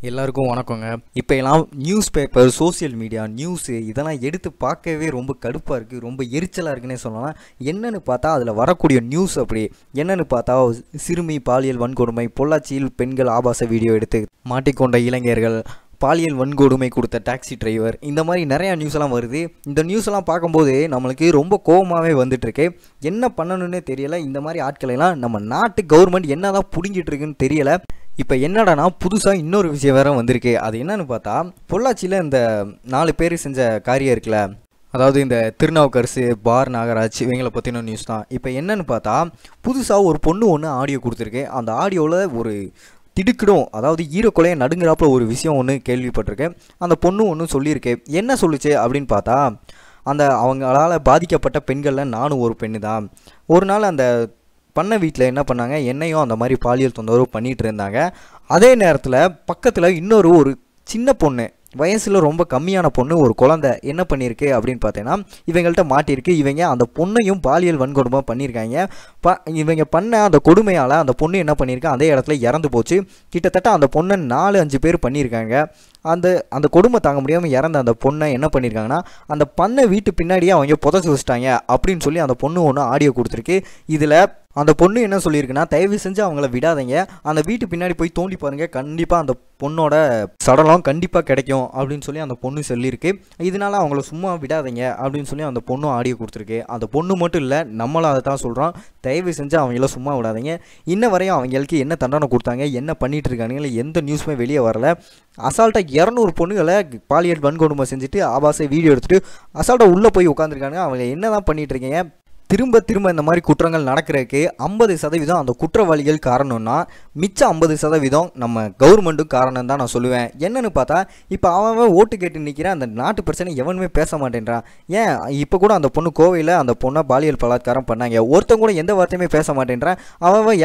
எல்லாருக்கும் வணக்கங்க. இப்போ எல்லாம் news paper, social media, news இதெல்லாம் எடுத்து பார்க்கவே ரொம்ப கடுப்பாக இருக்குது, ரொம்ப எரிச்சலாக இருக்குன்னே சொல்லலாம். என்னென்னு பார்த்தா அதில் வரக்கூடிய நியூஸ் அப்படி என்னென்னு பார்த்தா சிறுமி பாலியல் வன்கொடுமை, பொள்ளாச்சியில் பெண்கள் ஆபாச வீடியோ எடுத்து மாட்டிக்கொண்ட இளைஞர்கள், பாலியல் வன்கொடுமை கொடுத்த டாக்ஸி டிரைவர், இந்த மாதிரி நிறையா நியூஸ்லாம் வருது. இந்த நியூஸ்லாம் பார்க்கும்போது நம்மளுக்கு ரொம்ப கோபமாகவே வந்துட்டுருக்கு. என்ன பண்ணணுன்னே தெரியலை. இந்த மாதிரி ஆட்களெல்லாம் நம்ம நாட்டு கவர்மெண்ட் என்ன தான் பிடுங்கிட்டு இருக்குன்னு தெரியலை. இப்போ என்னடானா புதுசாக இன்னொரு விஷயம் வேறு வந்திருக்கு. அது என்னன்னு பார்த்தா பொள்ளாச்சியில் இந்த 4 பேர் செஞ்ச காரியம் இருக்குல்ல, அதாவது இந்த திருநாவுக்கரசு, பார் நாகராஜ் இவங்களை பற்றின நியூஸ் தான். இப்போ என்னன்னு பார்த்தா புதுசாக ஒரு பொண்ணு ஒன்று ஆடியோ கொடுத்துருக்கு. அந்த ஆடியோவில் ஒரு திடுக்கிடும், அதாவது ஈரக்கொலையை நடுங்கிறாப்புல ஒரு விஷயம் ஒன்று கேள்விப்பட்டிருக்கேன். அந்த பொண்ணு ஒன்று சொல்லியிருக்கு. என்ன சொல்லிச்சு அப்படின்னு பார்த்தா, அவங்களால் பாதிக்கப்பட்ட பெண்களில் நானும் ஒரு பெண்ணு தான். ஒரு நாள் அந்த பண்ண வீட்டில் என்ன பண்ணாங்க, என்னையும் அந்த மாதிரி பாலியல் தொந்தரவு பண்ணிகிட்டு இருந்தாங்க. அதே நேரத்தில் பக்கத்தில் இன்னொரு ஒரு சின்ன பொண்ணு, வயசில் ரொம்ப கம்மியான பொண்ணு, ஒரு குழந்தை என்ன பண்ணியிருக்கு அப்படின்னு பார்த்தீங்கன்னா இவங்கள்ட்ட மாட்டியிருக்கு. இவங்க அந்த பொண்ணையும் பாலியல் வன்கொடுமை பண்ணியிருக்காங்க. இவங்க பண்ண அந்த கொடுமையால் அந்த பொண்ணு என்ன பண்ணியிருக்கா, அதே இடத்துல இறந்து போச்சு. கிட்டத்தட்ட அந்த பொண்ணை 4-5 பேர் பண்ணியிருக்காங்க. அந்த கொடுமை தாங்க முடியாமல் இறந்த அந்த பொண்ணை என்ன பண்ணியிருக்காங்கன்னா அந்த பண்ண வீட்டு பின்னாடியே அவங்க புதைச்சி வச்சுட்டாங்க அப்படின்னு சொல்லி அந்த பொண்ணு ஒன்று ஆடியோ கொடுத்துருக்கு. இதில் அந்த பொண்ணு என்ன சொல்லியிருக்குன்னா, தயவு செஞ்சு அவங்கள விடாதீங்க, அந்த வீட்டு பின்னாடி போய் தோண்டி பாருங்கள், கண்டிப்பாக அந்த பொண்ணோட சடலம் கண்டிப்பாக கிடைக்கும் அப்படின்னு சொல்லி அந்த பொண்ணு சொல்லியிருக்கு. இதனால அவங்கள சும்மா விடாதீங்க அப்படின்னு சொல்லி அந்த பொண்ணும் ஆடியோ கொடுத்துருக்கு. அந்த பொண்ணு மட்டும் இல்லை, நம்மளும் அதை தான் சொல்கிறோம், தயவு செஞ்சு அவங்கள சும்மா விடாதீங்க. இன்ன வரையும் அவங்களுக்கு என்ன தண்டனை கொடுத்தாங்க, என்ன பண்ணிட்டு இருக்காங்க, எந்த நியூஸுமே வெளியே வரல. அசால்ட்டாக 200 பொண்ணுகளை பாலியல் வன்கொடுமை செஞ்சுட்டு ஆபாச வீடியோ எடுத்துகிட்டு அசால்ட்டாக உள்ளே போய் உட்காந்துருக்காங்க. அவங்க என்ன தான் பண்ணிகிட்டு இருக்கீங்க? திரும்ப இந்த மாதிரி குற்றங்கள் நடக்கிறதுக்கு 50% அந்த குற்றவாளிகள் காரணம்னா மிச்சம் 50% நம்ம கவர்மெண்ட்டும் காரணம் தான் நான் சொல்லுவேன். என்னன்னு பார்த்தா இப்போ அவன் ஓட்டு கேட்டு நிற்கிறான், அந்த நாட்டு பிரச்சனை எவனுமே பேச மாட்டேன்றான். ஏன் இப்போ கூட அந்த பொண்ணு கோவையில் அந்த பொண்ணை பாலியல் பலாத்காரம் பண்ணாங்க, ஒருத்தன் கூட எந்த வார்த்தையுமே பேச மாட்டேன்றான். அவன்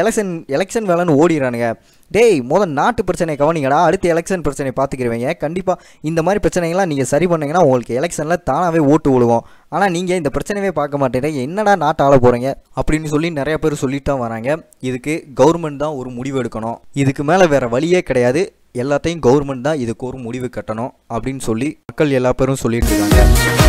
எலெக்ஷன் வேலைன்னு ஓடிறானுங்க. டேய், முதல் நாட்டு பிரச்சனையை கவனிங்கடா, அடுத்து எலெக்ஷன் பிரச்சனையை பார்த்துக்கிறவங்க. கண்டிப்பாக இந்த மாதிரி பிரச்சனைகள்லாம் நீங்கள் சரி பண்ணிங்கன்னா உங்களுக்கு எலெக்ஷனில் தானாகவே ஓட்டு விழுவோம். ஆனால் நீங்கள் இந்த பிரச்சனையே பார்க்க மாட்டேங்க, என்னடா நாட்டை ஆள போகிறீங்க அப்படின்னு சொல்லி நிறைய பேர் சொல்லிட்டு தான் வராங்க. இதுக்கு கவர்மெண்ட் தான் ஒரு முடிவு எடுக்கணும், இதுக்கு மேலே வேறு வழியே கிடையாது, எல்லாத்தையும் கவர்மெண்ட் தான் இதுக்கு ஒரு முடிவு கட்டணும் அப்படின்னு சொல்லி மக்கள் எல்லா பேரும் சொல்லிட்டு இருக்காங்க.